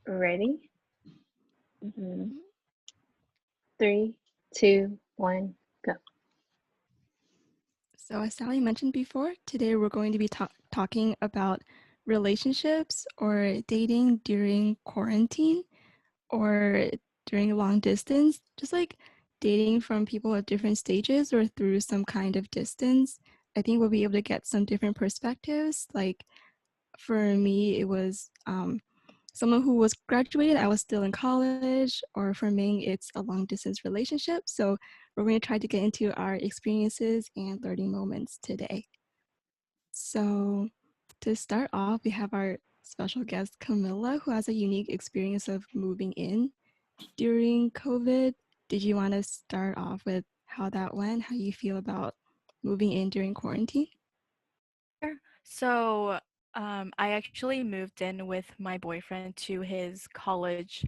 Ready? Mhm. 3, 2, 1, go. So, as Sally mentioned before, today we're going to be talking about relationships or dating during quarantine or during long distance, just like dating from people at different stages or through some kind of distance. I think we'll be able to get some different perspectives. Like for me, it was someone who was graduated, I was still in college, or for me, it's a long distance relationship. So we're going to try to get into our experiences and learning moments today. So to start off, we have our special guest, Camilla, who has a unique experience of moving in during COVID. Did you want to start off with how that went, how you feel about moving in during quarantine? Sure. So, I actually moved in with my boyfriend to his college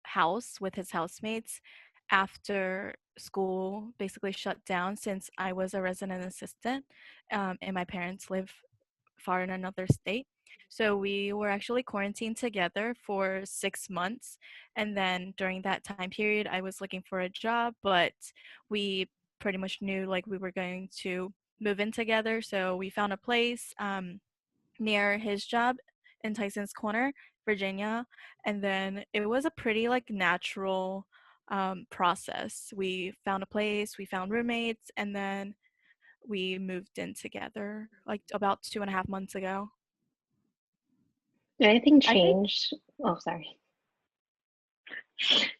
house with his housemates after school basically shut down since I was a resident assistant, and my parents live far in another state. So we were actually quarantined together for 6 months. And then during that time period, I was looking for a job, but we pretty much knew like we were going to move in together. So we found a place near his job in Tyson's Corner, Virginia. And then it was a pretty like natural process. We found a place, we found roommates, and then we moved in together like about 2.5 months ago. Did anything I think change? Oh, sorry.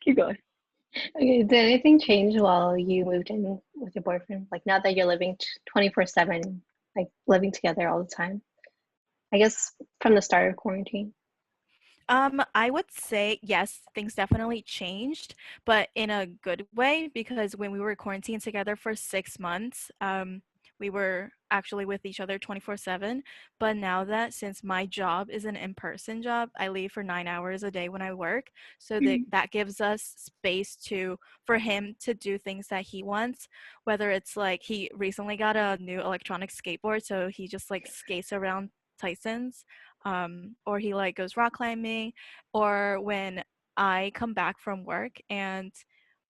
keep going. Okay, did anything change while you moved in with your boyfriend? Like now that you're living 24/7, like living together all the time? I guess from the start of quarantine. I would say yes, things definitely changed, but in a good way because when we were quarantined together for 6 months, we were actually with each other 24/7. But now that since my job is an in-person job, I leave for 9 hours a day when I work, so that gives us space to for him to do things that he wants. Whether it's like he recently got a new electronic skateboard, so he just like skates around Tyson's or he like goes rock climbing, or when I come back from work and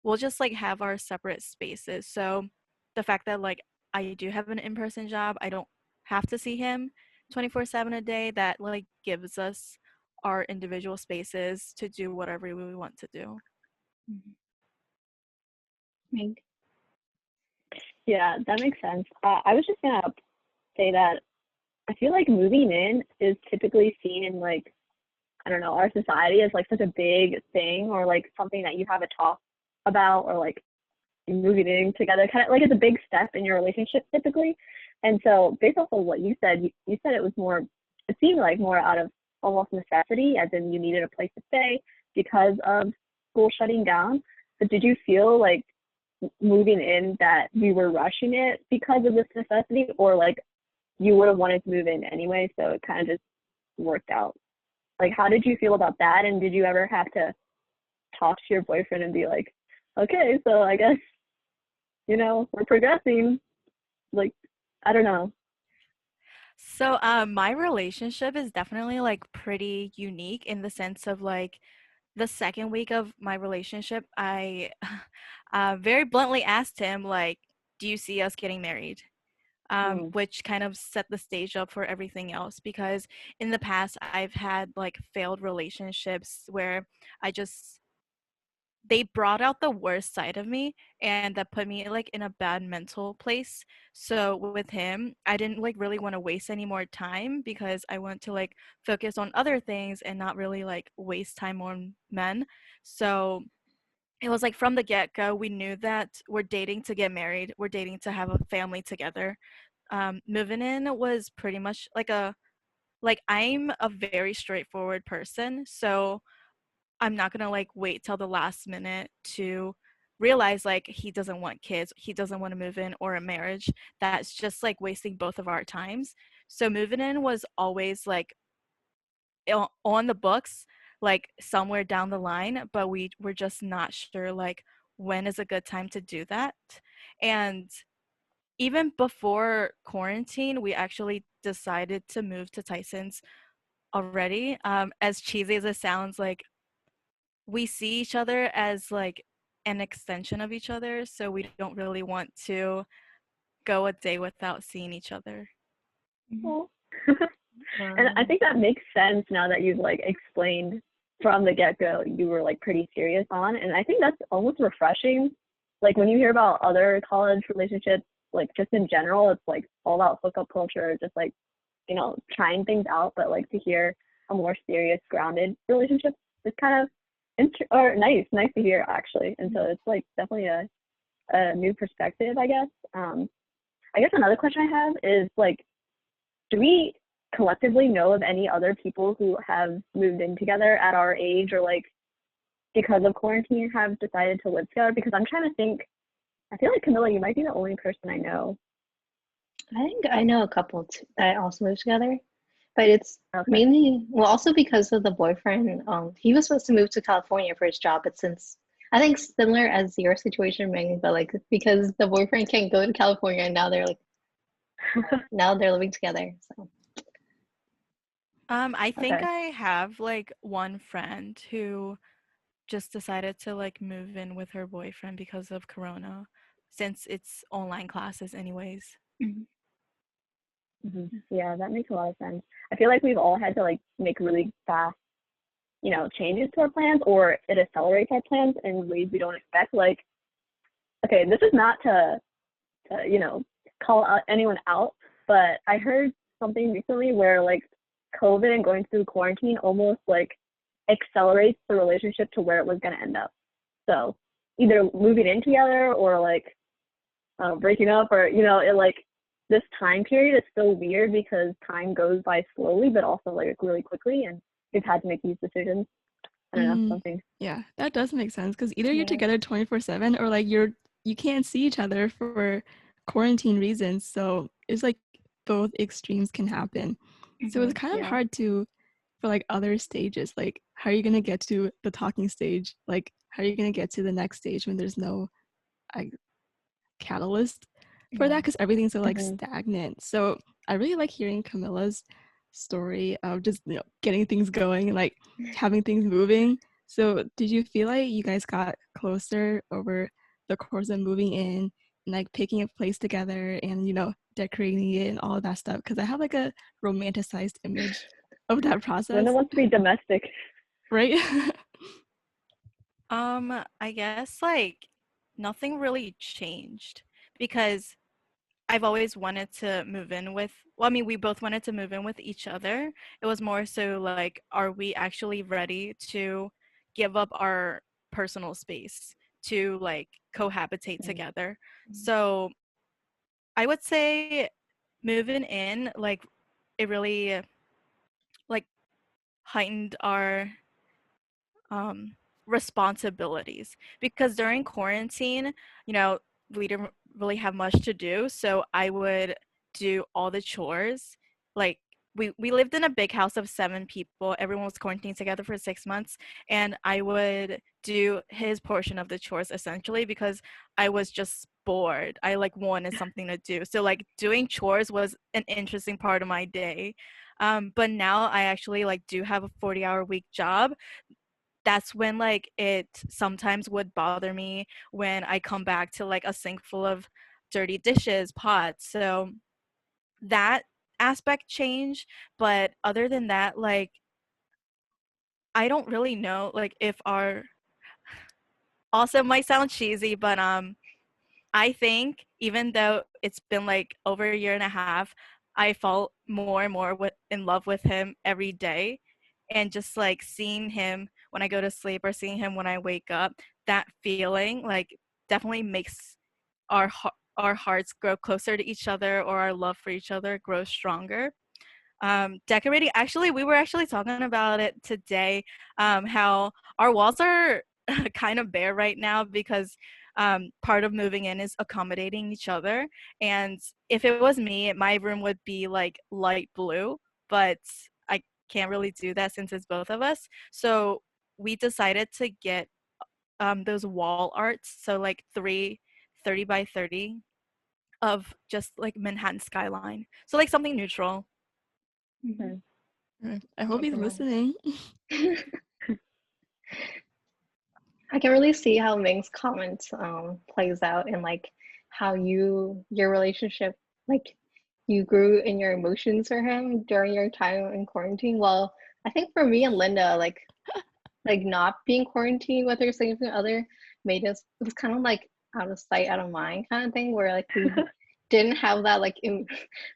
we'll just like have our separate spaces. So the fact that like I do have an in-person job, I don't have to see him 24/7 a day, that like gives us our individual spaces to do whatever we want to do. Mhm. Meg? Yeah, that makes sense. I was just gonna say that I feel like moving in is typically seen in like, I don't know, our society as like such a big thing or like something that you have a talk about or like moving in together, kind of like it's a big step in your relationship typically. And so based off of what you said, you said it was more, it seemed like more out of almost necessity, as in you needed a place to stay because of school shutting down. But did you feel like moving in that we were rushing it because of this necessity, or like you would have wanted to move in anyway, so it kind of just worked out? Like, how did you feel about that? And did you ever have to talk to your boyfriend and be like, okay, so I guess, we're progressing? Like, I don't know. So, my relationship is definitely like pretty unique in the sense of like the second week of my relationship, I very bluntly asked him like, "Do you see us getting married?" Mm. Which kind of set the stage up for everything else because in the past I've had like failed relationships where I just they brought out the worst side of me and that put me like in a bad mental place. So with him, I didn't like really want to waste any more time because I want to like focus on other things and not really like waste time on men. So it was like from the get-go we knew that we're dating to get married, we're dating to have a family together. Moving in was pretty much like a like I'm a very straightforward person, so I'm not gonna like wait till the last minute to realize like he doesn't want kids, he doesn't want to move in or a marriage. That's just like wasting both of our times. So moving in was always like on the books, like somewhere down the line, but we were just not sure like when is a good time to do that. And even before quarantine, we actually decided to move to Tyson's already. As cheesy as it sounds, like we see each other as like an extension of each other, so we don't really want to go a day without seeing each other. Cool. And I think that makes sense now that you've like explained from the get-go you were like pretty serious on, and I think that's almost refreshing. Like when you hear about other college relationships, like just in general, it's like all about hookup culture, just like, you know, trying things out, but like to hear a more serious, grounded relationship is kind of nice to hear actually. And so it's like definitely a new perspective, I guess. I guess another question I have is like, do we collectively know of any other people who have moved in together at our age or like because of quarantine have decided to live together? Because I'm trying to think, I feel like Camilla, you might be the only person I know. I think I know a couple that also moved together, but it's Okay. mainly, well, also because of the boyfriend. He was supposed to move to California for his job, but since I think similar as your situation, Megan, but like because the boyfriend can't go to California, and now they're like now they're living together. So I think Okay. I have like one friend who just decided to like move in with her boyfriend because of Corona, since it's online classes anyways. Yeah, that makes a lot of sense. I feel like we've all had to like make really fast, you know, changes to our plans, or it accelerates our plans in ways we don't expect. Like, okay, this is not to you know, call out anyone out, but I heard something recently where like COVID and going through quarantine almost like accelerates the relationship to where it was going to end up. So either moving in together or like breaking up, or you know, it like this time period is so weird because time goes by slowly but also like really quickly, and we've had to make these decisions. I don't know, something. Yeah, that does make sense because either you're yeah. together 24/7 or like you can't see each other for quarantine reasons. So it's like both extremes can happen. So it's kind of Yeah. hard to for like other stages. Like how are you gonna get to the talking stage? Like how are you gonna get to the next stage when there's no like catalyst for that because everything's so like stagnant. So I really like hearing Camilla's story of just getting things going and like having things moving. So did you feel like you guys got closer over the course of moving in and like picking a place together and decorating it and all of that stuff? Because I have like a romanticized image of that process, Linda wants to be domestic. right? I guess like nothing really changed because I've always wanted to move in with, well, I mean, we both wanted to move in with each other. It was more so like, are we actually ready to give up our personal space to like cohabitate together? So I would say moving in, like, it really like heightened our um, responsibilities because during quarantine, we didn't really have much to do. So I would do all the chores. Like we lived in a big house of 7 people. Everyone was quarantined together for 6 months. And I would do his portion of the chores essentially because I was just bored. I like wanted something to do. So like doing chores was an interesting part of my day. But now I actually like do have a 40-hour week job. That's when like it sometimes would bother me when I come back to like a sink full of dirty dishes, pots. So that aspect changed, but other than that, like I don't really know like if our also might sound cheesy, but I think even though it's been like over a year and a half, I fall more and more in love with him every day. And just like seeing him when I go to sleep or seeing him when I wake up, that feeling like definitely makes our hearts grow closer to each other, or our love for each other grow stronger. Decorating, actually, we were actually talking about it today, how our walls are kind of bare right now because part of moving in is accommodating each other. And if it was me, my room would be like light blue, but I can't really do that since it's both of us. So we decided to get those wall arts, so like 30 by 30 of just like Manhattan skyline. So like something neutral. Okay. I hope he's listening. I can really see how Ming's comments plays out and like how your relationship like you grew in your emotions for him during your time in quarantine. Well, I think for me and Linda, like not being quarantined with her significant other made us it was kind of like out of sight, out of mind kind of thing where like we didn't have that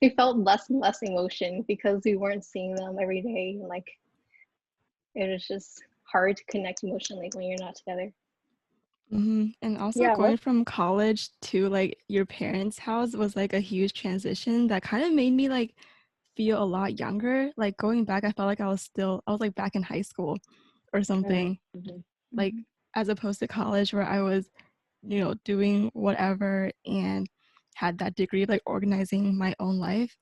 we felt less and less emotion because we weren't seeing them every day and like it was just hard to connect emotionally when you're not together. And also Yeah, going from college to like your parents' house was like a huge transition that kind of made me like feel a lot younger. Like going back, I felt like I was like back in high school or something. mm-hmm. Like Mhm. as opposed to college where I was, doing whatever and had that degree of like organizing my own life,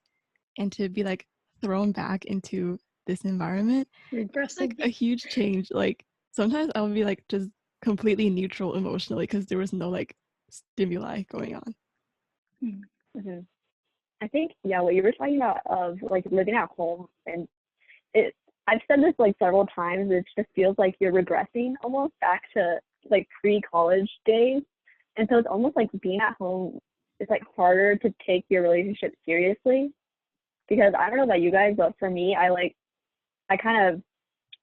and to be like thrown back into this environment, it's like Regressing. a huge change. Like sometimes I'll be like just completely neutral emotionally because there was no like stimuli going on. Mm-hmm. I think, yeah, what you were talking about of like living at home, and it, I've said this like several times, it just feels like you're regressing almost back to like pre-college days. And so it's almost like being at home is like harder to take your relationship seriously, because I don't know about you guys, but for me, I kind of,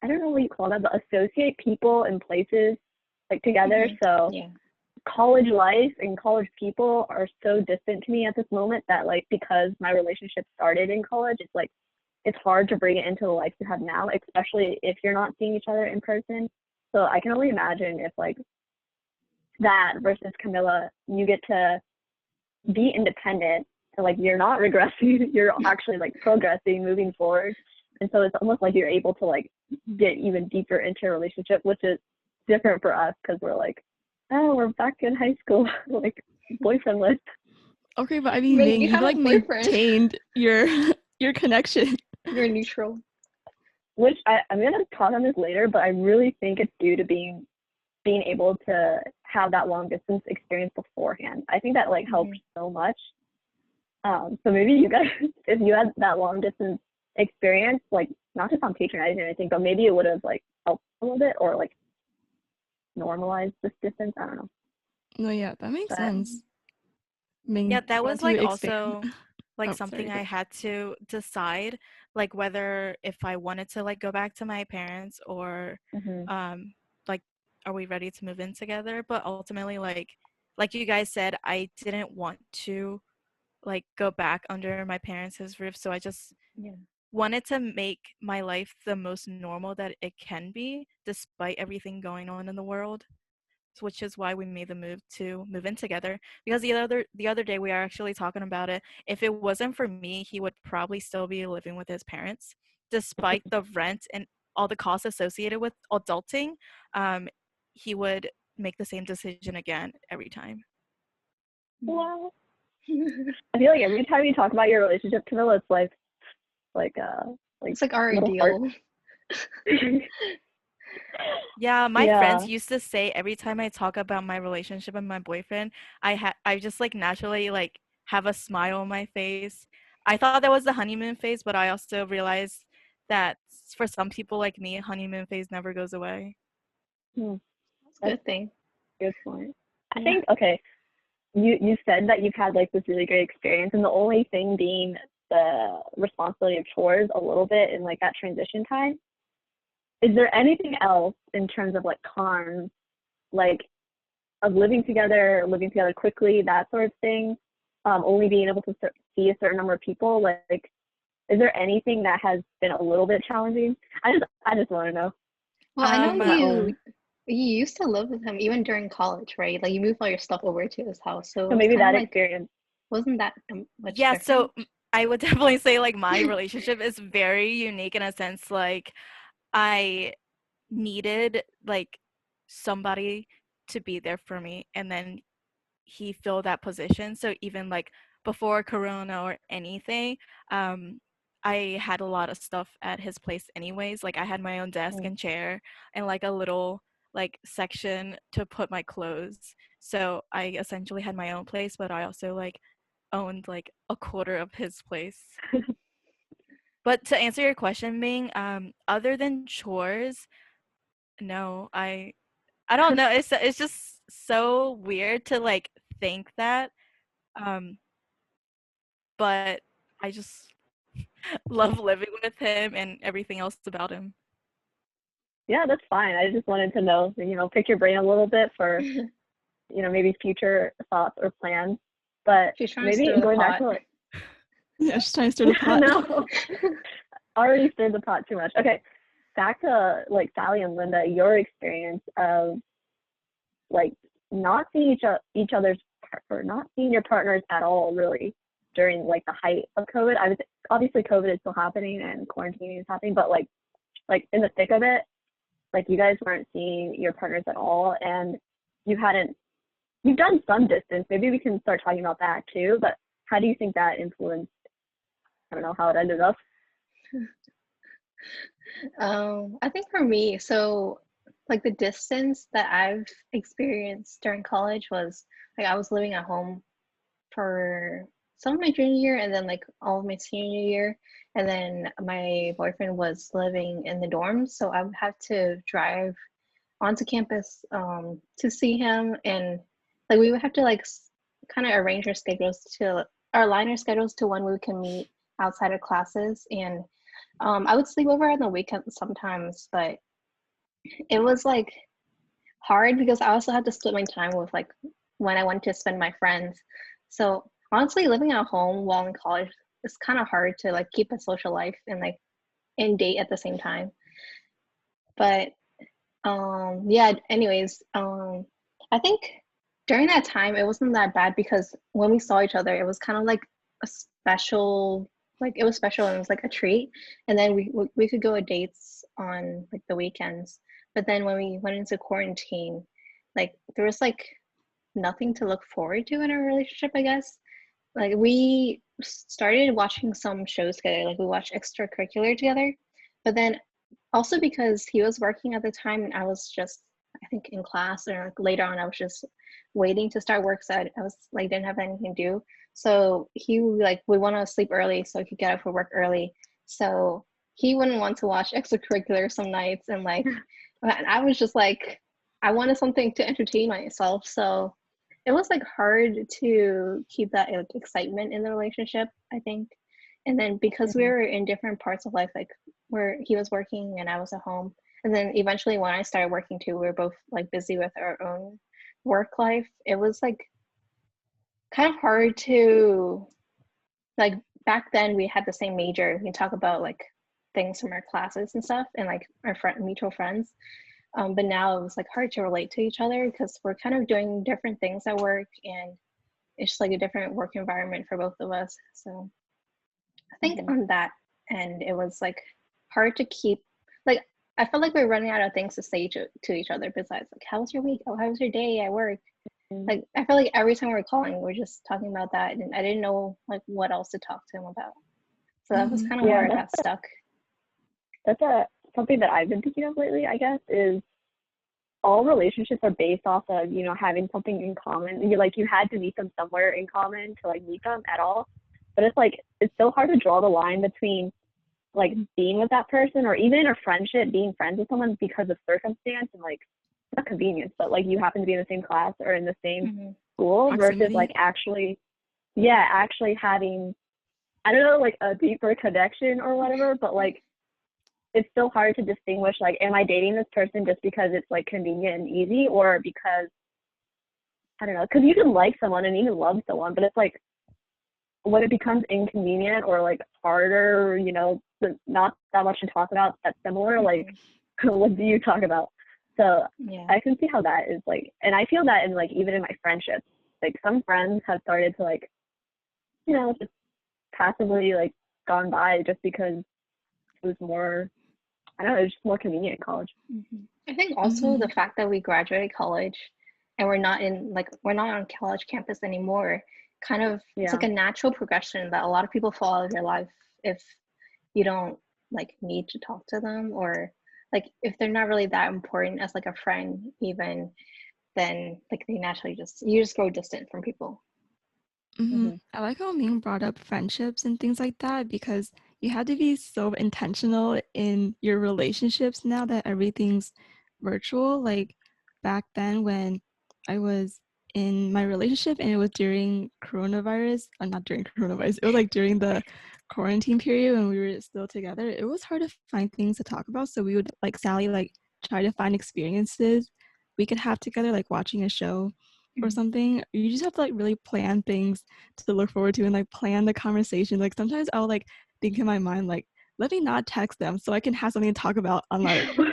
I don't know what you call that, but associate people and places like together. So Yeah. college life and college people are so distant to me at this moment that like because my relationship started in college, it's like it's hard to bring it into the life you have now, especially if you're not seeing each other in person. So I can only imagine if like that versus Camilla, you get to be independent and like you're not regressing, you're actually like progressing, moving forward. And so it's almost like you're able to like get even deeper into a relationship, which is different for us because we're like, oh, we're back in high school, like boyfriend list. Okay, but I mean, Ming, Ming, you you've have a like boyfriend. maintained your your connection. You're neutral. Which I'm gonna talk on this later, but I really think it's due to being able to have that long distance experience beforehand. I think that like helps so much. So maybe you guys, if you had that long distance experience, like not just on patronizing or anything, but maybe it would have like helped a little bit or like normalized this distance. I don't know. No, yeah, that makes But sense. Yeah, Ming, do that you want was to like expand? also like Oh, sorry. something I had to decide, like whether if I wanted to like go back to my parents or mm-hmm. like are we ready to move in together? But ultimately like you guys said, I didn't want to like go back under my parents' roof, so I just Yeah. wanted to make my life the most normal that it can be despite everything going on in the world, which is why we made the move to move in together. Because the other day we are actually talking about it. If it wasn't for me, he would probably still be living with his parents, despite the rent and all the costs associated with adulting. Um, he would make the same decision again every time. Wow. I feel like every time you talk about your relationship, Camilla, it's like like It's like our little heart. ideal. Yeah, my Yeah. friends used to say every time I talk about my relationship and my boyfriend, I just like naturally like have a smile on my face. I thought that was the honeymoon phase, but I also realized that for some people like me, honeymoon phase never goes away. Hmm. That's a That's good thing. a good point. I Yeah. think okay, you said that you've had like this really great experience, and the only thing being the responsibility of chores a little bit in like that transition time. Is there anything else in terms of like cons, like of living together quickly, that sort of thing? Only being able to see a certain number of people, like is there anything that has been a little bit challenging? I just want to know Well, I know for my own. you used to live with him even during college, right? Like you moved all your stuff over to his house, so So it was maybe kind of that like experience. wasn't that much Yeah, different? so I would definitely say like my relationship is very unique in a sense like I needed like somebody to be there for me, and then he filled that position. So even like before corona or anything, um I had a lot of stuff at his place anyways. Like I had my own desk Mm. and chair and like a little like section to put my clothes. So I essentially had my own place, but I also like owned like a quarter of his place. But to answer your question, Ming, other than chores, no, I don't know. It's just so weird to like think that. Um, but I just love living with him and everything else about him. Yeah, that's fine. I just wanted to know, pick your brain a little bit for, maybe future thoughts or plans. But She's trying to maybe stir the going back pot. to like, Yeah, she's trying to stir the pot. no, already stirred the pot too much. Okay, back to like Sally and Linda, your experience of like not seeing each other's or not seeing your partners at all really during like the height of COVID. I was obviously COVID is still happening and quarantine is happening, but like in the thick of it, like you guys weren't seeing your partners at all, and you've done some distance. Maybe we can start talking about that too. But how do you think that influenced? I don't know how it ended up. I think for me, so like the distance that I've experienced during college was like I was living at home for some of my junior year and then like all of my senior year. And then my boyfriend was living in the dorms, so I would have to drive onto campus to see him, and like we would have to like kind of arrange our schedules to or align our schedules to when we can meet outside of classes. And I would sleep over on the weekends sometimes, but it was like hard because I also had to split my time with like when I wanted to spend my friends. So honestly, living at home while in college is kind of hard to like keep a social life and like and date at the same time. But yeah, anyways, I think during that time it wasn't that bad because when we saw each other, it was kind of like a special, like it was special and it was like a treat. And then we could go on dates on like the weekends. But then when we went into quarantine, like there was like nothing to look forward to in our relationship, I guess. Like we started watching some shows together, like we watched extracurricular together. But then also because he was working at the time and I was just I think in class or like later on I was just waiting to start work, so I was like didn't have anything to do. So he like we want to sleep early so he could get up for work early. So he wouldn't want to watch extracurricular some nights, and like and I was just like I wanted something to entertain myself. So it was like hard to keep that like, excitement in the relationship, I think. And then because we Mhm. were in different parts of life, like where he was working and I was at home. And then eventually when I started working too, we were both like busy with our own work life. It was like kind of hard to like back then we had the same major. We can talk about like things from our classes and stuff and like our mutual friends. But now it was like hard to relate to each other because we're kind of doing different things at work and it's just like a different work environment for both of us. So I think Mhm. on that end, it was like hard to keep like I felt like we are running out of things to say to each other besides like how was your week? Oh, how was your day at work? Mhm. Like I feel like every time we're calling, we're just talking about that, and I didn't know like what else to talk to him about. So that was Mhm. kind of Yeah, where I got stuck. that's a something that I've been thinking of lately. I guess is all relationships are based off of having something in common. You had to meet them somewhere in common to like meet them at all. But it's like it's so hard to draw the line between like being with that person or even in a friendship being friends with someone because of circumstance and like not convenience, but like you happen to be in the same class or in the same Mm-hmm. school versus Proximity. like actually having, I don't know, like a deeper connection or whatever. But like it's still hard to distinguish, like, am I dating this person just because it's like convenient and easy, or because I don't know, because you can like someone and even love someone, but it's like when it becomes inconvenient or like harder, not that much to talk about that's similar, like what do you talk about? So Yeah. I can see how that is like, and I feel that in like even in my friendships, like some friends have started to like, just passively like gone by just because it was more, I don't know, it was just more convenient in college. Mm-hmm. I think also the Mhm. fact that we graduated college and we're not on college campus anymore, kind of it's like Yeah. a natural progression that a lot of people fall out of your life if you don't like need to talk to them, or like if they're not really that important as like a friend even, then like they naturally just you just grow distant from people. Mhm. Hmm. I like how Ming brought up friendships and things like that because you have to be so intentional in your relationships now that everything's virtual. Like back then when I was in my relationship and it was during coronavirus, not during coronavirus, it was like during the quarantine period when we were still together. It was hard to find things to talk about. So we would like Sally like try to find experiences we could have together, like watching a show or something. You just have to like really plan things to look forward to and like plan the conversation. Like sometimes I'll like think in my mind like, let me not text them so I can have something to talk about on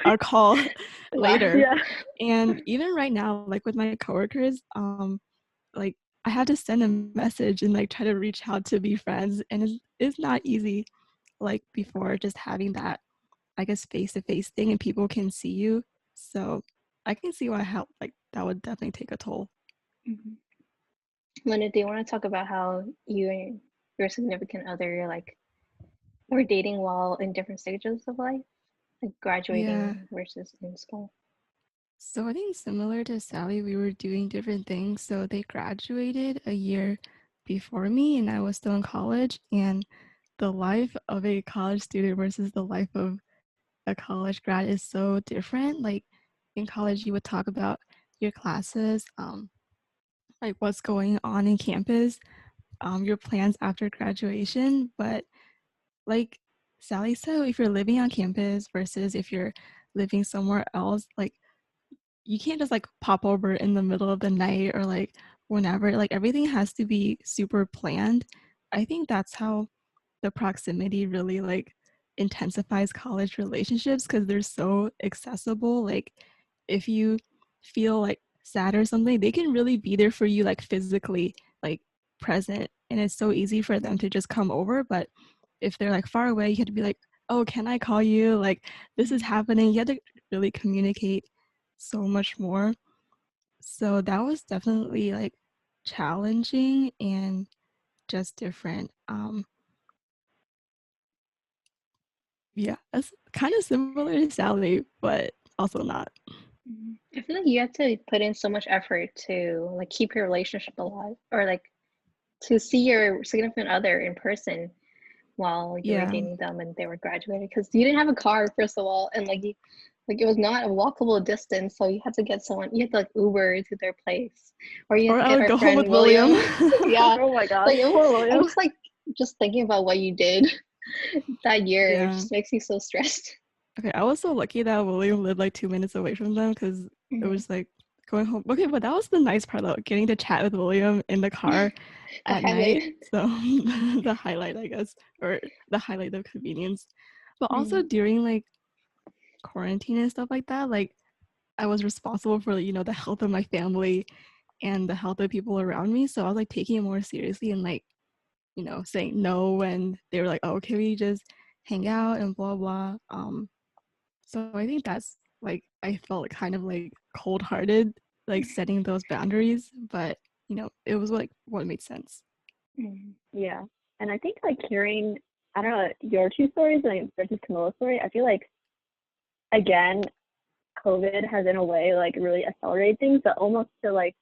our call later. Yeah. And even right now, like with my coworkers, like I had to send a message and like try to reach out to be friends, and it's not easy like before, just having that, I guess, face-to-face thing and people can see you. So I can see why how like that would definitely take a toll. Linda, do you want to talk about how you and your significant other like were dating while in different stages of life, like Yeah. graduating versus in school? So I think similar to Sally, we were doing different things. So they graduated a year before me and I was still in college. And the life of a college student versus the life of a college grad is so different. Like in college, you would talk about your classes, like what's going on in campus, your plans after graduation. But like Sally said, if you're living on campus versus if you're living somewhere else, like you can't just like pop over in the middle of the night or like whenever. Like everything has to be super planned. I think that's how the proximity really like intensifies college relationships because they're so accessible. Like if you feel like sad or something, they can really be there for you, like physically like present, and it's so easy for them to just come over. But if they're like far away, you have to be like, oh, can I call you, like this is happening. You have to really communicate so much more. So that was definitely like challenging and just different. Yeah, that's kind of similar to Sally, but also not. I feel like you have to put in so much effort to like keep your relationship alive, or like to see your significant other in person while you were Yeah. dating them and they were graduating, because you didn't have a car first of all, and like you, like it was not a walkable distance, so you had to get someone, you had to like Uber to their place, or you had Or to I get would our go home with friend William. William. Yeah, Oh my gosh, like it poor was, I'm William. just like just thinking about what you did that year, it Yeah. just makes me so stressed. Okay, I was so lucky that William lived like 2 minutes away from them because it was like going home. Okay, but that was the nice part though, getting to chat with William in the car The at night. highlight. So the highlight, I guess, or the highlight of convenience. But also Mm. during like quarantine and stuff like that, like I was responsible for, you know, the health of my family and the health of people around me. So I was like taking it more seriously and like, you know, saying no when they were like, oh, can we just hang out and blah blah. So I think that's like I felt kind of like cold-hearted, like setting those boundaries, but you know, it was like what made sense. Mm. Yeah. And I think like hearing, I don't know, your two stories and versus Camilla's story, I feel like again, COVID has in a way like really accelerated things, but almost to like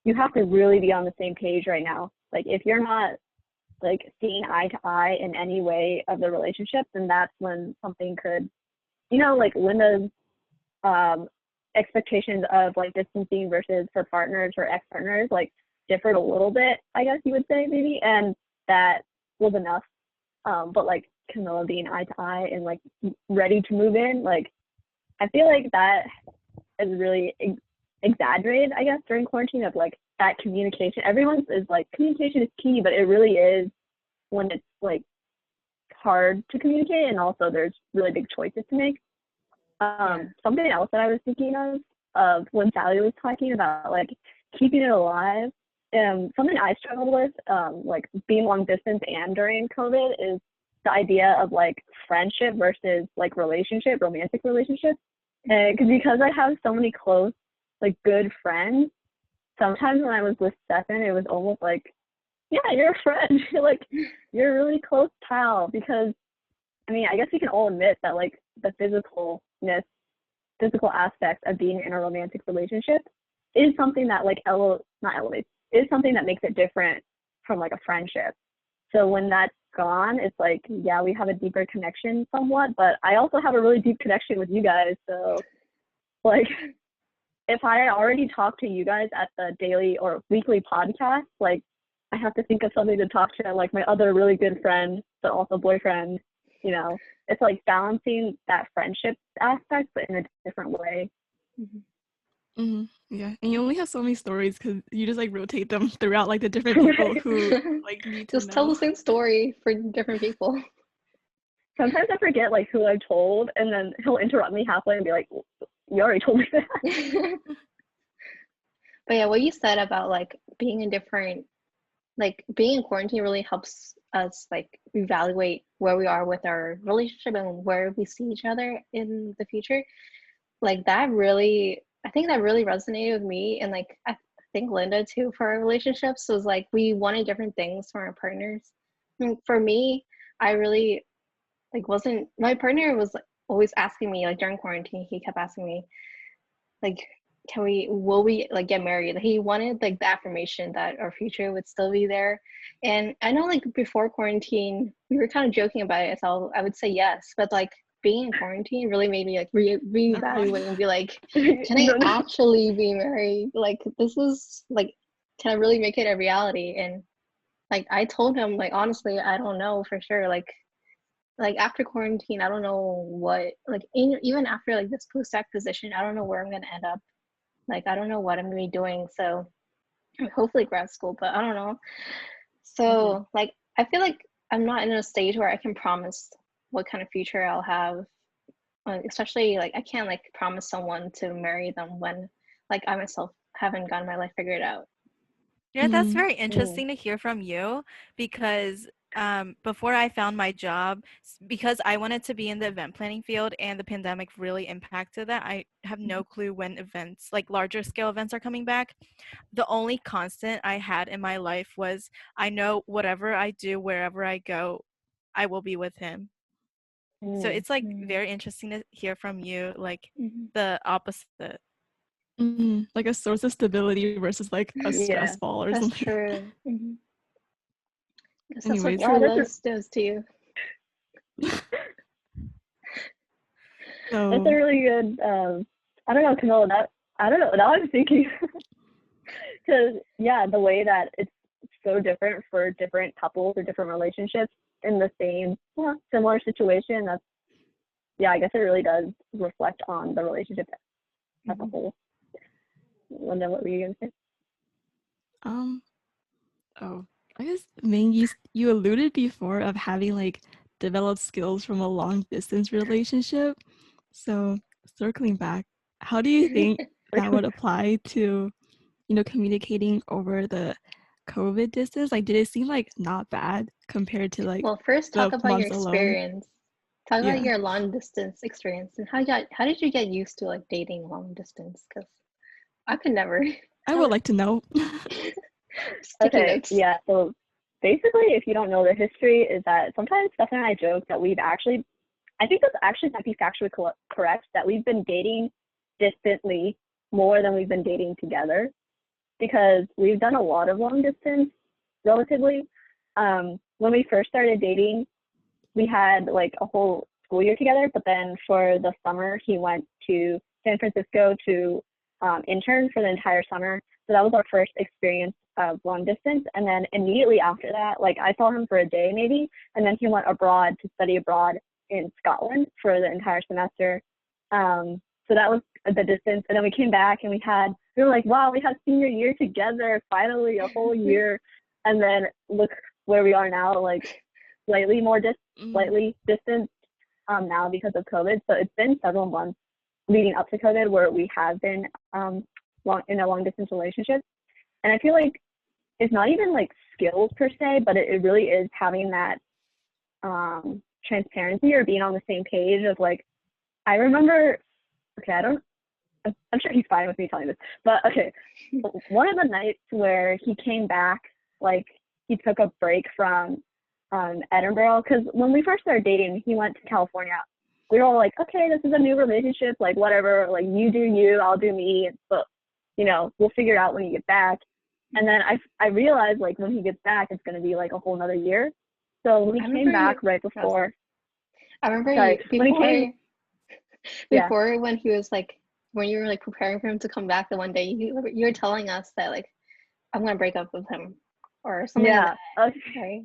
you have to really be on the same page right now. Like if you're not like seeing eye to eye in any way of the relationship, then that's when something could, you know, like Linda's um expectations of like distancing versus her partners or ex-partners like differed a little bit, I guess you would say maybe, and that was enough. But like Camilla being eye to eye and like ready to move in, like I feel like that is really exaggerated, I guess, during quarantine of like that communication. Everyone's is like communication is key, but it really is when it's like hard to communicate and also there's really big choices to make. Something else that I was thinking of when Sally was talking about like keeping it alive, something I struggled with, like being long distance and during COVID is the idea of like friendship versus like relationship, romantic relationship. And because I have so many close, like good friends, sometimes when I was with Stefan, it was almost like, yeah, you're a friend. You're like, you're a really close pal. Because, I mean, I guess we can all admit that like the physical aspects of being in a romantic relationship is something that like not elevates, is something that makes it different from like a friendship. So when that's gone, it's like, yeah, we have a deeper connection somewhat, but I also have a really deep connection with you guys. So like if I already talked to you guys at the daily or weekly podcast, like I have to think of something to talk to like my other really good friend, but also boyfriend, you know. It's like balancing that friendship aspect, but in a different way. Yeah, and you only have so many stories because you just like rotate them throughout like the different people who like need to Just tell know. the same story for different people. Sometimes I forget like who I've told, and then he'll interrupt me halfway and be like, "You already told me that." But yeah, what you said about like being in different, like being in quarantine really helps us like evaluate where we are with our relationship and where we see each other in the future. Like that really, I think that really resonated with me, and like I think Linda too, for our relationships was like we wanted different things from our partners. And for me, I really like wasn't, my partner was like always asking me like during quarantine, he kept asking me like, will we like get married? He wanted like the affirmation that our future would still be there. And I know like before quarantine we were kind of joking about it, so I would say yes, but like being in quarantine really made me like reevaluate and be like, can I No. actually be married? Like this is like, can I really make it a reality? And like I told him like honestly I don't know for sure, like after quarantine I don't know what, like even after like this post-doc position I don't know where I'm gonna end up. Like I don't know what I'm gonna be doing, so hopefully grad school, but I don't know. So like I feel like I'm not in a stage where I can promise what kind of future I'll have, especially like I can't like promise someone to marry them when like I myself haven't gotten my life figured out. Yeah, that's very interesting to hear from you because before I found my job, because I wanted to be in the event planning field and the pandemic really impacted that, I have no clue when events, like larger scale events, are coming back. The only constant I had in my life was I know whatever I do, wherever I go, I will be with him. So it's like very interesting to hear from you, like the opposite. Like a source of stability versus like a stress ball or That's something. true. Guess that's what Anyways, true love does to you. so That's a really good. I don't know, Camilla. I don't know. Now I'm thinking, because yeah, the way that it's so different for different couples or different relationships in the same similar situation. That's, yeah, I guess it really does reflect on the relationship as a whole. Linda, what were you gonna say? oh, I guess Ming, you alluded before of having like developed skills from a long distance relationship. So circling back, how do you think that would apply to, communicating over the COVID distance? Like, did it seem like not bad compared to like Well, first talk the about your months alone? experience. Talk about Yeah, your long distance experience and how did you get used to like dating long distance? Because I could never. I would like to know. Sticky Okay, notes. yeah. So basically, if you don't know the history, is that sometimes Steph and I joke that we've actually, I think this actually might be factually correct, that we've been dating distantly more than we've been dating together, because we've done a lot of long distance relatively. When we first started dating, we had like a whole school year together, but then for the summer, he went to San Francisco to intern for the entire summer. So that was our first experience of long distance. And then immediately after that, like I saw him for a day maybe, and then he went abroad to study abroad in Scotland for the entire semester. So that was the distance. And then we came back and we were like, wow, we had senior year together, finally a whole year. And then look where we are now, like slightly distant now because of COVID. So it's been several months leading up to COVID where we have been in a long distance relationship. And I feel like it's not even like skills per se, but it really is having that transparency or being on the same page of like, I remember, okay, I'm sure he's fine with me telling this, but okay, one of the nights where he came back, like he took a break from Edinburgh, because when we first started dating, he went to California. We were all like, okay, this is a new relationship, like whatever, like you do you, I'll do me, but we'll figure it out when you get back. And then I realized like when he gets back, it's going to be like a whole nother year. So when he came back right before, I remember sorry, before, when he came, before when he was like when you were like preparing for him to come back the one day, you were telling us that like I'm gonna break up with him or something like Yeah. that, Okay.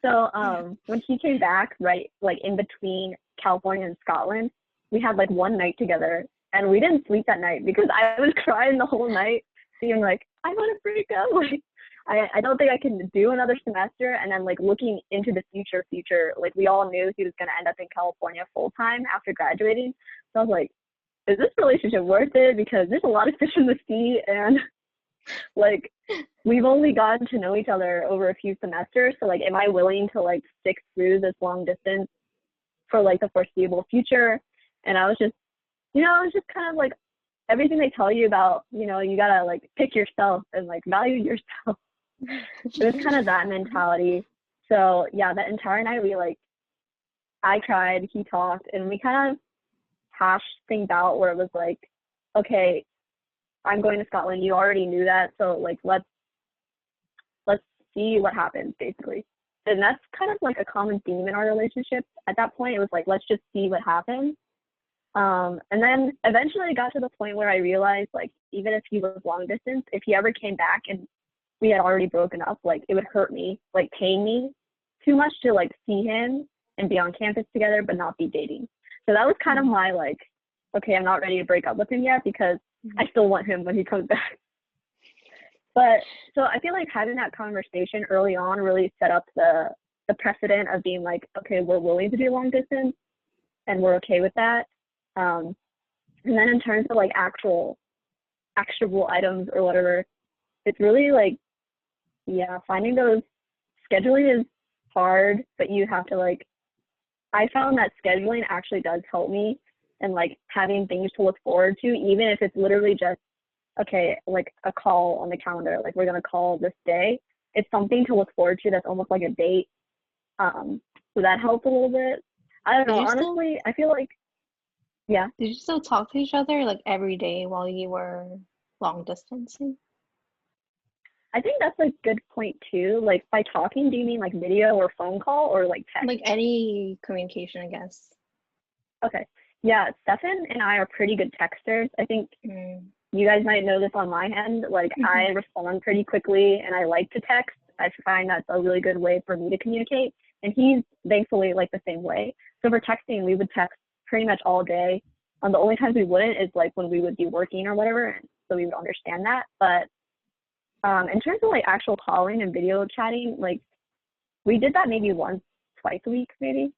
right? So when he came back, right, like in between California and Scotland, we had like one night together, and we didn't sleep that night because I was crying the whole night, being like, I want to break up. Like, I don't think I can do another semester. And then like looking into the future, like we all knew he was gonna end up in California full time after graduating. So I was like, is this relationship worth it? Because there's a lot of fish in the sea, and like we've only gotten to know each other over a few semesters. So like, am I willing to like stick through this long distance for like the foreseeable future? And I was just, I was just kind of like, everything they tell you about, you gotta like pick yourself and like value yourself. It was kind of that mentality. So yeah, that entire night I cried, he talked, and we kind of hashed things out where it was like, okay, I'm going to Scotland. You already knew that, so like let's see what happens, basically. And that's kind of like a common theme in our relationship. At that point, it was like, let's just see what happens. And then eventually it got to the point where I realized, like, even if he was long distance, if he ever came back and we had already broken up, like, it would hurt me, like, pain me too much to, like, see him and be on campus together but not be dating. So that was kind of my, like, okay, I'm not ready to break up with him yet because I still want him when he comes back. But so I feel like having that conversation early on really set up the precedent of being like, okay, we're willing to do long distance and we're okay with that. And then in terms of like actual actionable items or whatever, it's really like, yeah, finding those, scheduling is hard, but you have to like, I found that scheduling actually does help me, and like having things to look forward to, even if it's literally just, okay, like a call on the calendar, like we're going to call this day. It's something to look forward to that's almost like a date. So that helped a little bit. I don't know, honestly, I feel like, yeah. Did you still talk to each other like every day while you were long distancing? I think that's a good point too. Like, by talking, do you mean like video or phone call or like text? Like any communication, I guess. Okay. Yeah, Stefan and I are pretty good texters. I think you guys might know this on my end. Like, I respond pretty quickly and I like to text. I find that's a really good way for me to communicate. And he's thankfully like the same way. So for texting, we would text pretty much all day. The only times we wouldn't is like when we would be working or whatever. And so we would understand that. But in terms of like actual calling and video chatting, like we did that maybe once, twice a week, maybe.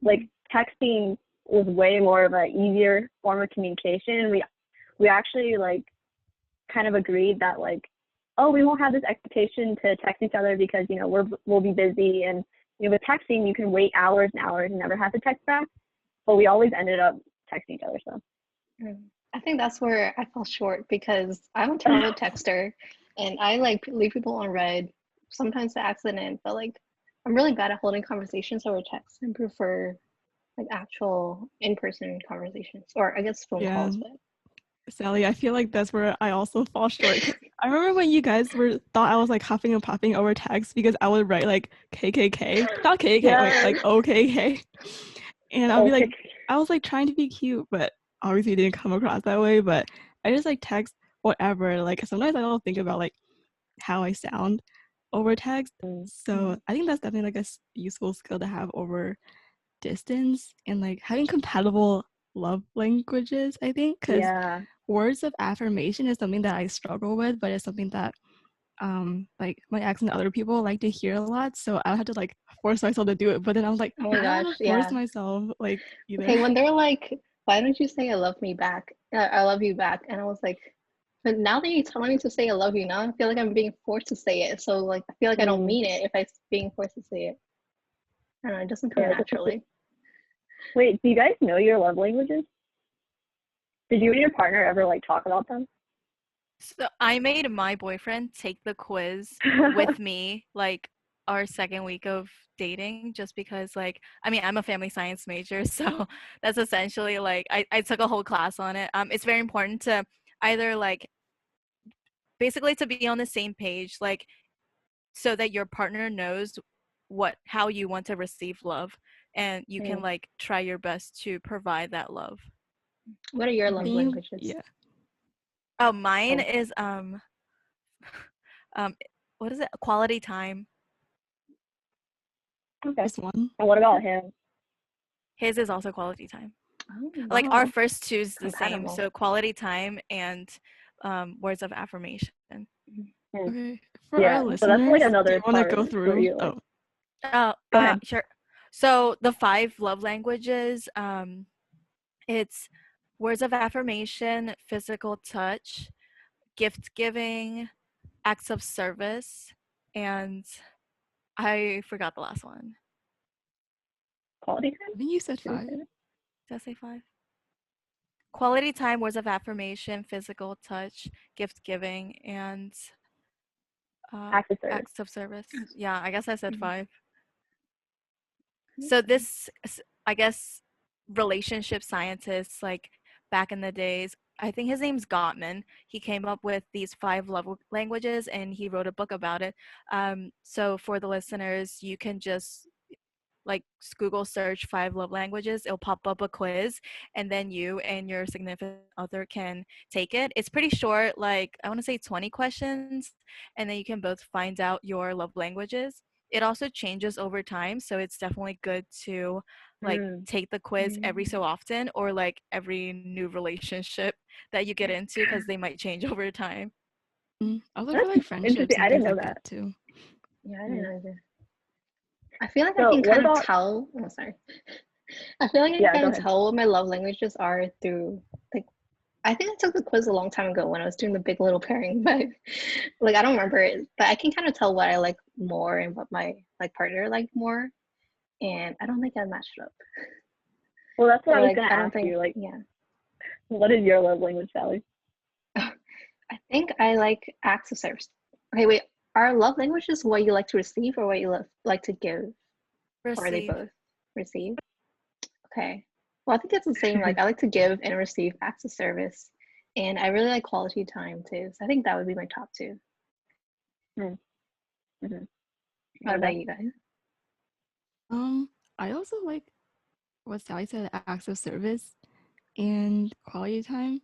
Like texting was way more of an easier form of communication. We actually like kind of agreed that like, oh, we won't have this expectation to text each other because, we'll be busy. And, with texting, you can wait hours and hours and never have to text back. But we always ended up texting each other, so. I think that's where I fell short because I'm a terrible texter and I like leave people on read, sometimes to accident, but like I'm really bad at holding conversations over text and prefer like actual in-person conversations, or I guess phone calls. But Sally, I feel like that's where I also fall short. 'Cause I remember when you guys thought I was like huffing and puffing over text because I would write like KKK, not KKK, like OKK, and I'll be like, I was like trying to be cute, but obviously it didn't come across that way. But I just like text whatever. Like sometimes I don't think about like how I sound over text. So I think that's definitely like a useful skill to have over distance, and like having compatible love languages, I think, because words of affirmation is something that I struggle with, but it's something that like my ex and other people like to hear a lot, so I had to like force myself to do it. But then I was like, oh my gosh, force myself like either. Okay, when they're like, why don't you say I love me back? I love you back, and I was like, but now that you're telling me to say I love you, now I feel like I'm being forced to say it. So like I feel like I don't mean it if I'm being forced to say it. I don't know, it doesn't come naturally. Wait, do you guys know your love languages? Did you and your partner ever like talk about them? So I made my boyfriend take the quiz with me like our second week of dating, just because like, I mean, I'm a family science major, so that's essentially like I took a whole class on it. It's very important to either like basically to be on the same page, like so that your partner knows how you want to receive love, and you can like try your best to provide that love. What are your love Same. languages? Yeah. Oh, mine Oh. is um what is it? Quality time. Okay. Just one. And what about him? His is also quality time. Oh, Like our Oh, first two is the same. compatible. So quality time and words of affirmation. hmm. Okay. For our Yeah. So that's like listeners, do you another want to part go for through? you. Like, Oh, go ahead. Sure. So the 5 love languages, it's words of affirmation, physical touch, gift giving, acts of service, and I forgot the last one. Quality I time? think you said Did you 5. say that? Did I say 5? Quality time, words of affirmation, physical touch, gift giving, and Acts of service. acts of service. Yeah, I guess I said Mhm. 5. So I guess, relationship scientists like back in the days, I think his name's Gottman. He came up with these 5 love languages, and he wrote a book about it. So for the listeners, you can just like Google search 5 love languages. It'll pop up a quiz, and then you and your significant other can take it. It's pretty short, like I want to say 20 questions, and then you can both find out your love languages. It also changes over time, so it's definitely good to like Mm. take the quiz every so often, or like every new relationship that you get into, because they might change over time. Also for That's like friendships interesting. I and didn't things know like that. that too. Yeah, I didn't Mm. know either. I feel like I So can what kind of about? tell. Oh, sorry. I feel like I can Yeah, kind go of ahead. tell what my love languages are through like I think I took the quiz a long time ago when I was doing the big little pairing, but like I don't remember it. But I can kind of tell what I like more and what my like partner liked more. And I don't think I matched up. Well, that's what Or I was like gonna I don't ask think you. Like, yeah. what is your love language, Sally? I think I like acts of service. Okay, wait. Are love languages what you like to receive or what you like to give? Or are they Receive. both? Receive? Okay. Well, I think it's the same. Like I like to give and receive acts of service. And I really like quality time too. So I think that would be my top 2. Mm. Mm-hmm. What about you guys? I also like what Sally said, acts of service and quality time.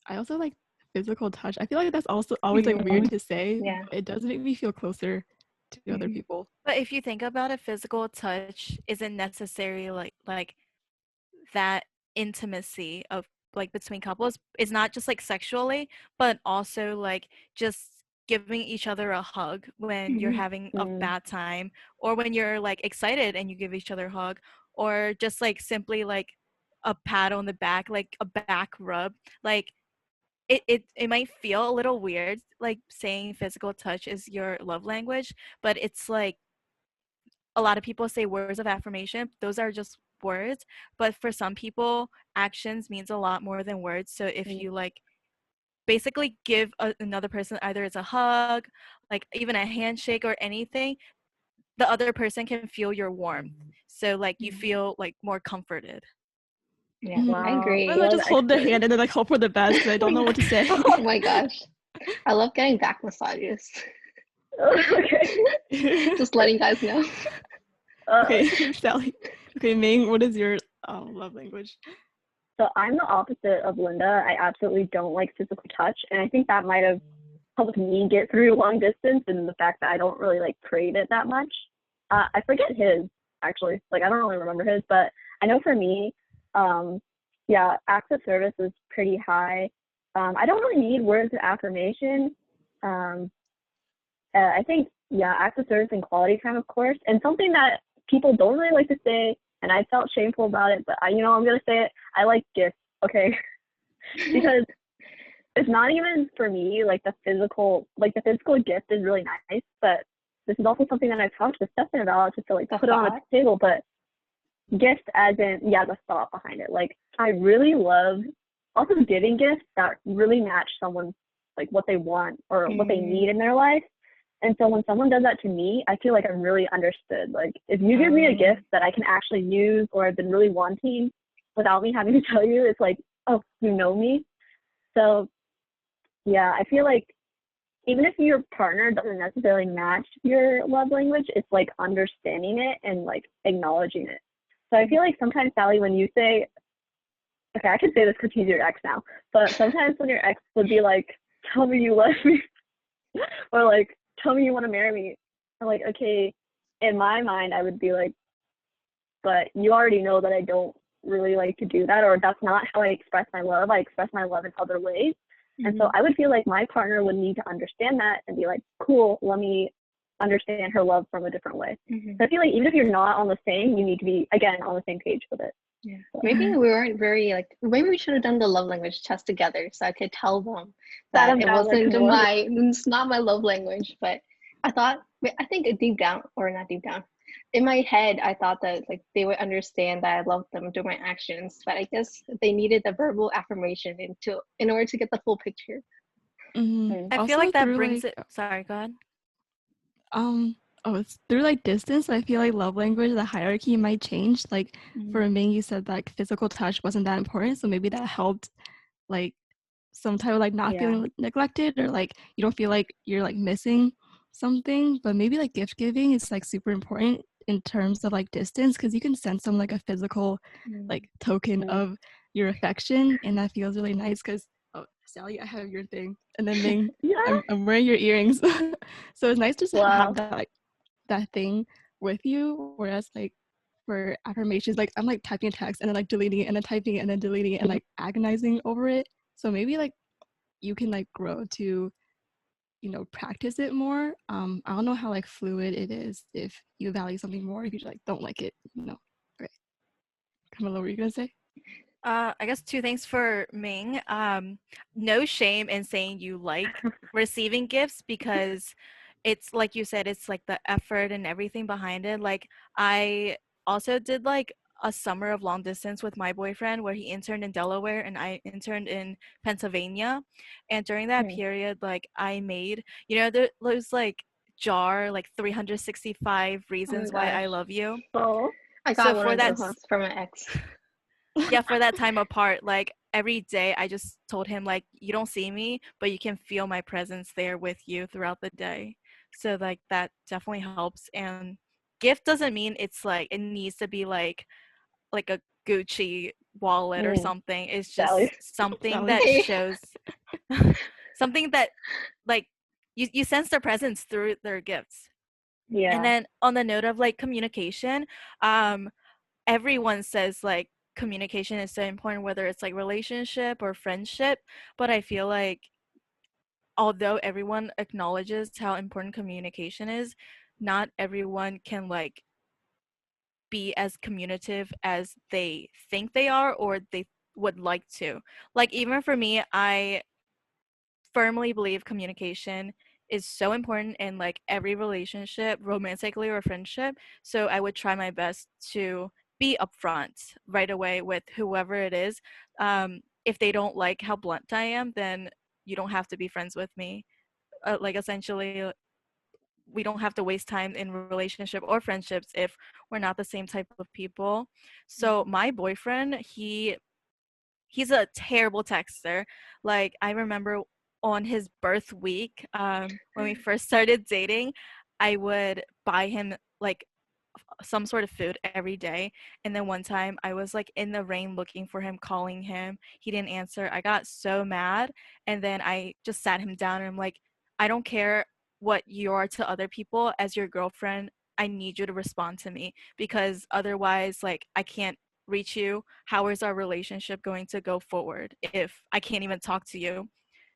I also like physical touch. I feel like that's also always like weird to say, Yeah. but it does make me feel closer to other Mhm. people. But if you think about it, physical touch isn't necessarily like that intimacy of like between couples. It's not just like sexually, but also like just giving each other a hug when you're having a Mm. bad time, or when you're like excited and you give each other a hug, or just like simply like a pat on the back, like a back rub. Like it might feel a little weird like saying physical touch is your love language, but it's like a lot of people say words of affirmation. Those are just words, but for some people, actions means a lot more than words. So if you like basically give another person, either it's a hug, like even a handshake or anything, the other person can feel your warmth. So like you feel like more comforted. Yeah, I Wow. agree. Sometimes I Love just hold their experts. hand and then like hope for the best because I don't know what to say. Oh my gosh. I love getting back massages. Okay. Just letting guys know. Okay, Sally. Okay, Ming, what is your love language? So I'm the opposite of Linda. I absolutely don't like physical touch, and I think that might have helped me get through long distance, and the fact that I don't really like crave it that much. I forget his actually. Like I don't really remember his, but I know for me, yeah, acts of service is pretty high. I don't really need words of affirmation. Um, I think yeah, acts of service and quality time, of course, and something that people don't really like to say, and I felt shameful about it, but I'm gonna say it. I like gifts, okay, because it's not even for me like the physical gift is really nice, but this is also something that I've talked to Stefan about just to like The put it on thought. a table, but gift as in the thought behind it. Like I really love also giving gifts that really match someone's like what they want or what they need in their life. And so when someone does that to me, I feel like I'm really understood. Like if you give me a gift that I can actually use or I've been really wanting without me having to tell you, it's like, oh, you know me. So yeah, I feel like even if your partner doesn't necessarily match your love language, it's like understanding it and like acknowledging it. So I feel like sometimes, Sally, when you say, okay, I can say this because he's your ex now, but sometimes when your ex would be like, tell me you love me, or like, tell me you want to marry me, I'm like, okay, in my mind, I would be like, but you already know that I don't really like to do that, or that's not how I express my love. I express my love in other ways. Mm-hmm. And so I would feel like my partner would need to understand that and be like, cool, let me understand her love from a different way. So I feel like even if you're not on the same, you need to be, again, on the same page with it. Yeah. Maybe we weren't very like, maybe we should have done the love language test together so I could tell them that it wasn't it's not my love language. But I think deep down, or not deep down, in my head, I thought that like they would understand that I loved them through my actions. But I guess they needed the verbal affirmation in order to get the full picture. I feel like that brings it. Sorry, go ahead. It's through like distance. I feel like love language, the hierarchy might change. Like for Ming, you said that physical touch wasn't that important, so maybe that helped, like some type of like not feeling neglected, or like you don't feel like you're like missing something. But maybe like gift giving is like super important in terms of like distance, because you can send some like a physical like token of your affection, and that feels really nice. Because Sally, I have your thing, and then Ming, I'm wearing your earrings. So it's nice just to have that like that thing with you. Whereas like for affirmations, like I'm like typing a text and then like deleting it and then typing it and then deleting it and like agonizing over it. So maybe like you can like grow to, you know, practice it more. I don't know how like fluid it is, if you value something more, if you like don't like it, you know. Okay, Camilla, what were you gonna say? I guess two things for Ming. No shame in saying you like receiving gifts, because it's like you said, it's like the effort and everything behind it. Like I also did like a summer of long distance with my boyfriend where he interned in Delaware and I interned in Pennsylvania. And during that period, like I made, you know, those like jar, like 365 reasons why I love you. Oh, I got one of those from my ex. Yeah, for that time apart, like every day I just told him like, you don't see me, but you can feel my presence there with you throughout the day. So like that definitely helps. And gift doesn't mean it's like it needs to be like a Gucci wallet or something. It's just something that shows something that like you sense their presence through their gifts. And then on the note of like communication, everyone says like communication is so important, whether it's like relationship or friendship. But I feel like although everyone acknowledges how important communication is, not everyone can like be as communicative as they think they are or they would like to. Like even for me, I firmly believe communication is so important in like every relationship, romantically or friendship. So I would try my best to be upfront right away with whoever it is. If they don't like how blunt I am, then you don't have to be friends with me. Like essentially, we don't have to waste time in relationship or friendships if we're not the same type of people. So my boyfriend, he's a terrible texter. Like I remember on his birth week, when we first started dating, I would buy him like some sort of food every day. And then one time I was like in the rain looking for him, calling him. He didn't answer. I got so mad. And then I just sat him down and I'm like, I don't care what you are to other people. As your girlfriend, I need you to respond to me, because otherwise, like, I can't reach you. How is our relationship going to go forward if I can't even talk to you?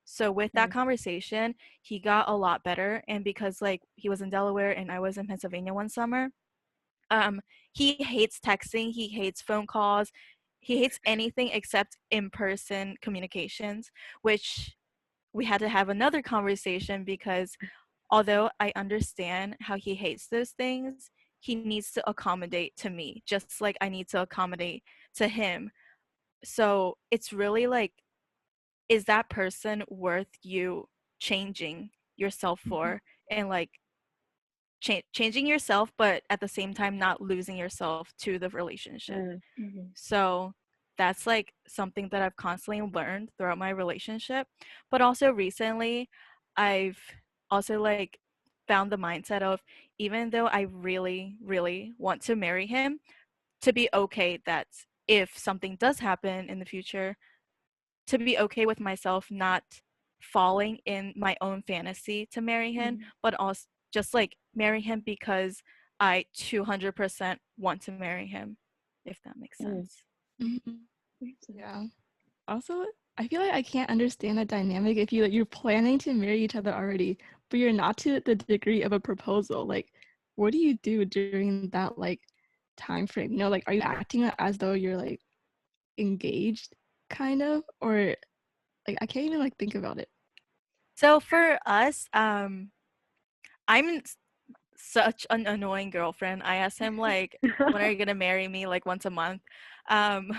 So with that conversation, he got a lot better. And because like he was in Delaware and I was in Pennsylvania one summer, he hates texting, he hates phone calls, he hates anything except in-person communications, which we had to have another conversation, because although I understand how he hates those things, he needs to accommodate to me just like I need to accommodate to him. So it's really like, is that person worth you changing yourself for? And like changing yourself, but at the same time not losing yourself to the relationship. So that's like something that I've constantly learned throughout my relationship. But also recently, I've also like found the mindset of, even though I really, really want to marry him, to be okay that if something does happen in the future, to be okay with myself not falling in my own fantasy to marry him, but also just like marry him because I 200% want to marry him, if that makes sense. Yeah. Also, I feel like I can't understand the dynamic if you're planning to marry each other already, but you're not to the degree of a proposal. Like, what do you do during that like time frame? Like, are you acting as though you're like engaged, kind of, or like I can't even like think about it. So for us, I'm such an annoying girlfriend. I ask him like, when are you gonna marry me? Like once a month. Um,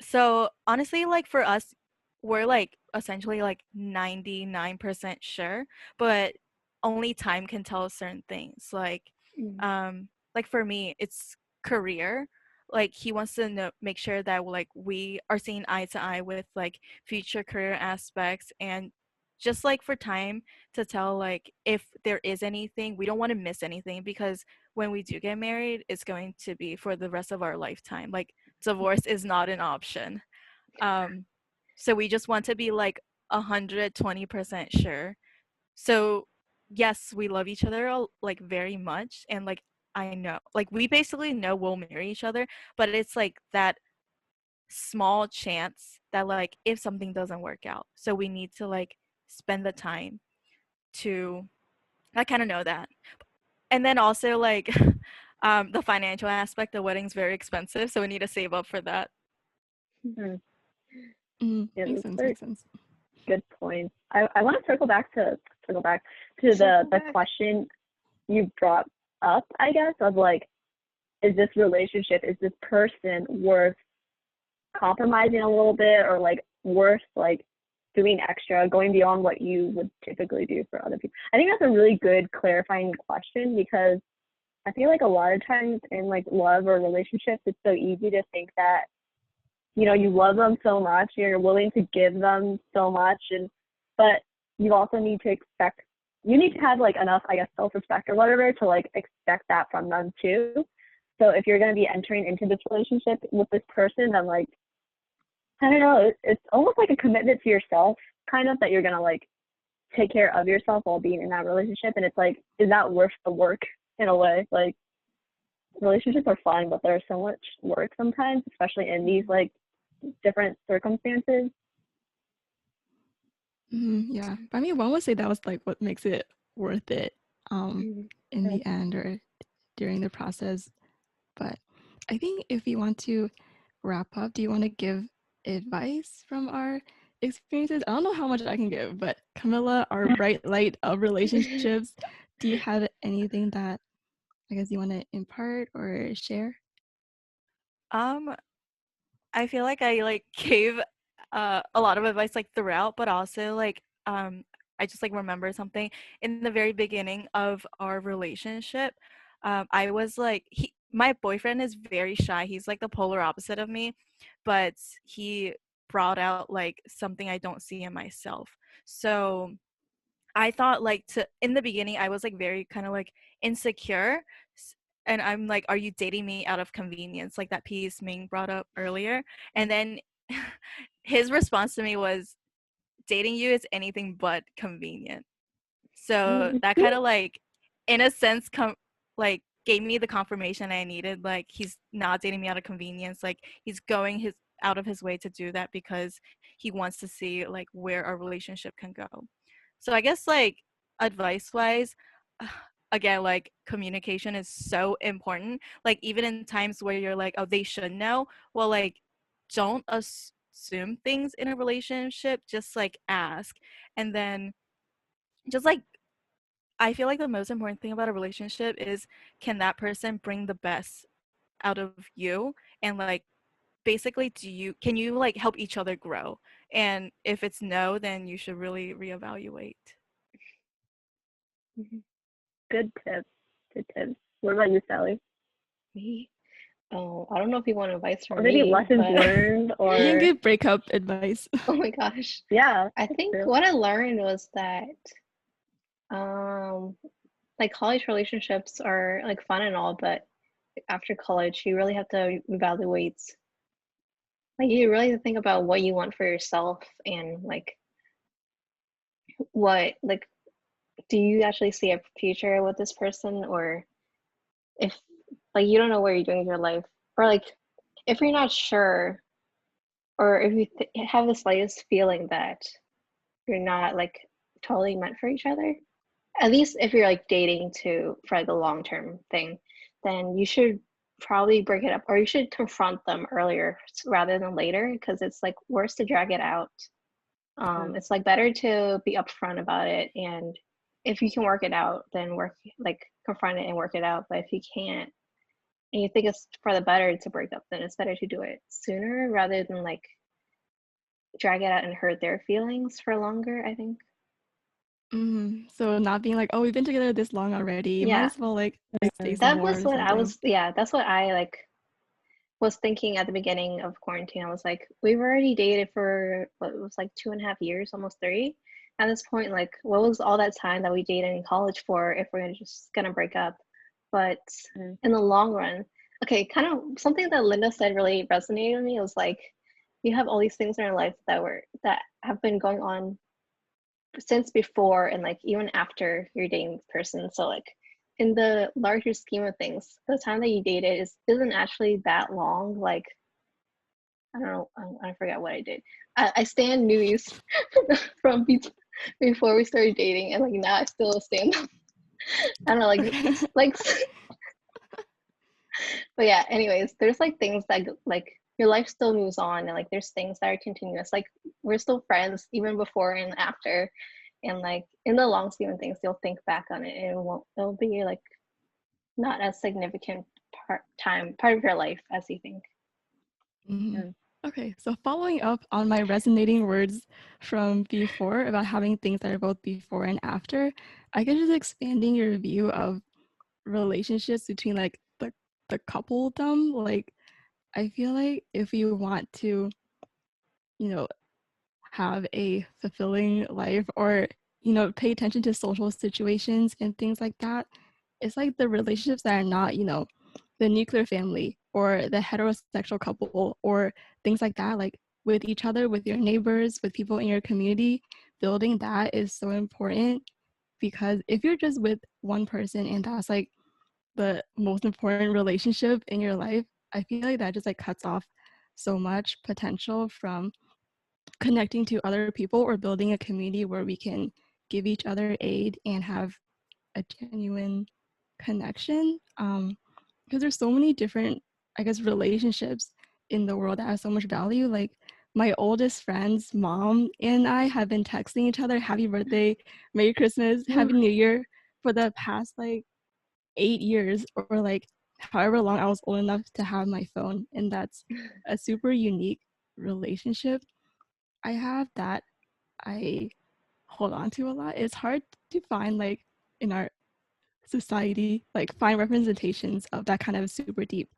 so honestly, like for us, we're like essentially like 99% sure, but only time can tell certain things. Like for me, it's career. Like he wants to make sure that like we are seeing eye to eye with like future career aspects, and just like for time to tell like if there is anything, we don't want to miss anything, because when we do get married, it's going to be for the rest of our lifetime. Like divorce is not an option. Um, so we just want to be like 120% sure. So yes, we love each other like very much, and like I know, like we basically know we'll marry each other, but it's like that small chance that like if something doesn't work out, so we need to like spend the time to, I kind of know that. And then also like the financial aspect, the wedding's very expensive, so we need to save up for that. Yeah, Makes sense. very Makes sense. good point. I want to circle back to the question you brought up, I guess, of like, is this relationship, is this person worth compromising a little bit, or like worth like doing extra, going beyond what you would typically do for other people? I think that's a really good clarifying question, because I feel like a lot of times in like love or relationships, it's so easy to think that, you love them so much, you're willing to give them so much, but you also need to have like enough, I guess, self-respect or whatever to like expect that from them too. So if you're going to be entering into this relationship with this person, then like, I don't know, it's almost like a commitment to yourself, kind of, that you're going to like take care of yourself while being in that relationship. And it's like, is that worth the work in a way? Like, relationships are fun, but there's so much work sometimes, especially in these like different circumstances. Yeah, but I mean, one would say that was like what makes it worth it in the end or during the process. But I think if we want to wrap up, do you want to give advice from our experiences? I don't know how much I can give, but Camilla, our bright light of relationships, do you have anything that I guess you want to impart or share? I feel like I like gave a lot of advice like throughout, but also like I just like remember something in the very beginning of our relationship. I was like, my boyfriend is very shy. He's like the polar opposite of me, but he brought out like something I don't see in myself. So I thought like to in the beginning I was like very kind of like insecure, and I'm like, are you dating me out of convenience, like that piece Ming brought up earlier? And then his response to me was, dating you is anything but convenient. So that kind of like in a sense like gave me the confirmation I needed, like he's not dating me out of convenience, like he's going his out of his way to do that because he wants to see like where our relationship can go. So I guess like advice wise, again, like communication is so important. Like even in times where you're like, oh, they should know, well, like don't assume things in a relationship, just like ask. And then just like I feel like the most important thing about a relationship is, can that person bring the best out of you? And like basically, can you like help each other grow? And if it's no, then you should really reevaluate. Good tips. Good tips. What about you, Sally? Me? Oh, I don't know if you want advice Or from maybe me, lessons but learned, You can or give breakup advice. oh my gosh. yeah, I think true. what I learned was that um like college relationships are like fun and all, but after college, you really have to evaluate, like you really have to think about what you want for yourself and like what like do you actually see a future with this person, or if like you don't know where you're doing your life, or like if you're not sure, or if you have the slightest feeling that you're not like totally meant for each other, at least if you're like dating to for like a long term thing, then you should probably break it up, or you should confront them earlier rather than later, because it's like worse to drag it out. It's like better to be upfront about it, and if you can work it out, then confront it and work it out. But if you can't, and you think it's for the better to break up, then it's better to do it sooner rather than like drag it out and hurt their feelings for longer, I think. So not being like, oh, we've been together this long already. Might Yeah, as well like stay some that more was or what I something. was. Yeah, that's what I like was thinking at the beginning of quarantine. I was like, we've already dated for what it was like 2.5 years, almost three. At this point, like, what was all that time that we dated in college for if we're just gonna break up? But in the long run, okay, kind of something that Linda said really resonated with me. It was like, you have all these things in your life that have been going on since before and like even after you're dating this person. So like in the larger scheme of things, the time that you dated isn't actually that long. Like I don't know, I forgot what I did. I stand news from before we started dating, and like now I still stand them. I don't know, like but yeah. Anyways, there's like things that like your life still moves on, and like there's things that are continuous. Like we're still friends even before and after, and like in the long scheme of things, you'll think back on it, and it'll be like not as significant part of your life as you think. Okay, so following up on my resonating words from before about having things that are both before and after, I guess just expanding your view of relationships between like the coupledom. Like I feel like if you want to, you know, have a fulfilling life or, pay attention to social situations and things like that, it's like the relationships that are not, the nuclear family or the heterosexual couple or things like that, like with each other, with your neighbors, with people in your community, building that is so important because if you're just with one person and that's like the most important relationship in your life, I feel like that just like cuts off so much potential from connecting to other people or building a community where we can give each other aid and have a genuine connection. Because there's so many different, I guess, relationships in the world that have so much value. Like my oldest friend's mom and I have been texting each other happy birthday, Merry Christmas, Happy New Year for the past like 8 years or like however long I was old enough to have my phone. And that's a super unique relationship I have that I hold on to a lot. It's hard to find like in our society, like find representations of that kind of super deep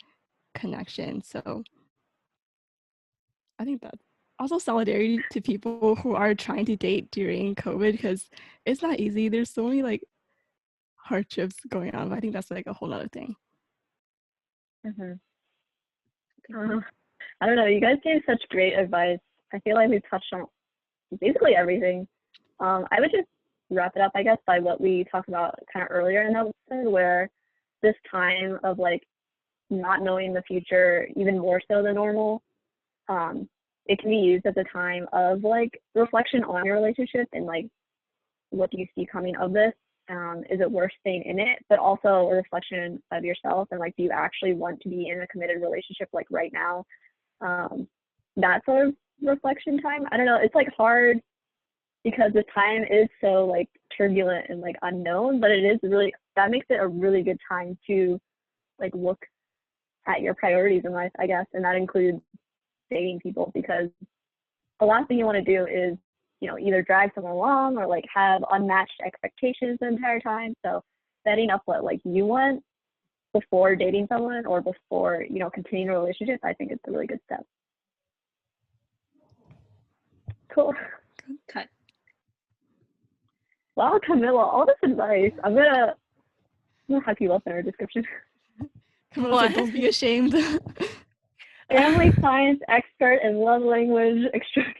connection. So I think that also solidarity to people who are trying to date during COVID because it's not easy. There's so many like hardships going on. But I think that's like a whole other thing. I don't know. You guys gave such great advice. I feel like we touched on basically everything. I would just wrap it up, I guess, by what we talked about kind of earlier in the episode, where this time of like not knowing the future even more so than normal, it can be used as a time of like reflection on your relationship and like what do you see coming of this? Is it worth staying in it? But also a reflection of yourself and like, do you actually want to be in a committed relationship like right now? That sort of reflection time. I don't know. It's like hard because the time is so like turbulent and like unknown, but it is really, that makes it a really good time to like look at your priorities in life, I guess, and that includes dating people, because the last thing you want to do is, either drag someone along or like have unmatched expectations the entire time. So setting up what like you want before dating someone or before, continuing a relationship, I think it's a really good step. Cool. Cut. Wow, Camilla, all this advice. I'm gonna hook you up in our description. Camilla What? said, don't be ashamed. Family science expert and love language extract.